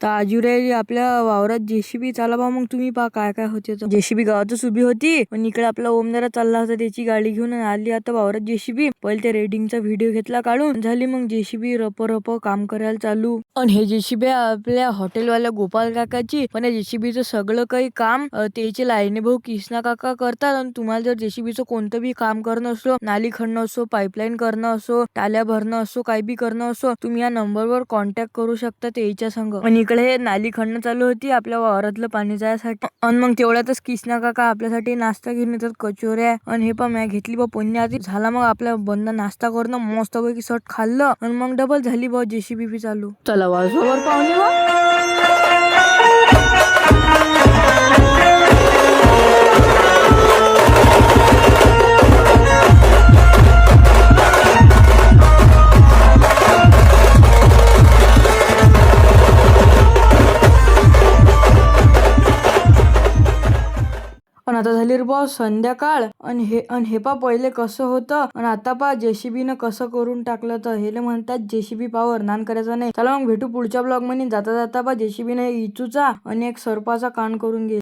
तर आजुराई आपल्या वावरात जेसीबी चाला बा. मग तुम्ही पहा काय काय होते. जेसीबी गावातच उभी होती पण इकडे आपला ओमदारा चालला होता त्याची गाडी घेऊन आली आता वावरात जेसीबी. पहिले त्या रेडिंगचा व्हिडिओ घेतला काढून झाली मग जेसीबी रप काम करायला चालू. आणि हे जेसीबी आपल्या हॉटेलवाल्या गोपाल काकाची. पण या जेसीबीचं सगळं काही काम त्याचे लाईने भाऊ कृष्णा काका करतात. आणि तुम्हाला जर जेसीबीचं कोणतं बी काम करणं असो, नाली खणणं असो, पाईपलाईन करणं असो, टाल्या भरणं असो, काही बी करणं असो, तुम्ही या नंबरवर कॉन्टॅक्ट करू शकता त्याच्या संग. आणि इकडे नाली खणणं चालू होती आपल्या वावरातलं पाणी जायसाठी. आणि मग तेवढ्यातच कृष्णा काका आपल्यासाठी नाश्ता घेऊन येतात, कचोऱ्या. आणि हे पण मी घेतली बा पुण्य आधी झाला. मग आपल्या बंद नाश्ता करणं मस्त पैकी सट खाल्लं आणि मग डबल झाली बा जेसीबी चालू. चला वाजवर पाहुणे बा. पण आता झाली रे बॉस संध्याकाळ. आणि हे पा पहिले कसं होतं आणि आता पा जेसीबीनं कसं करून टाकलं. तर हेले म्हणतात जेसीबी पावर नान करायचा नाही. चला मग भेटू पुढच्या ब्लॉग मध्ये. जाता जाता पा जेसीबीने इचूचा आणि एक सर्पाचा कान करून घे.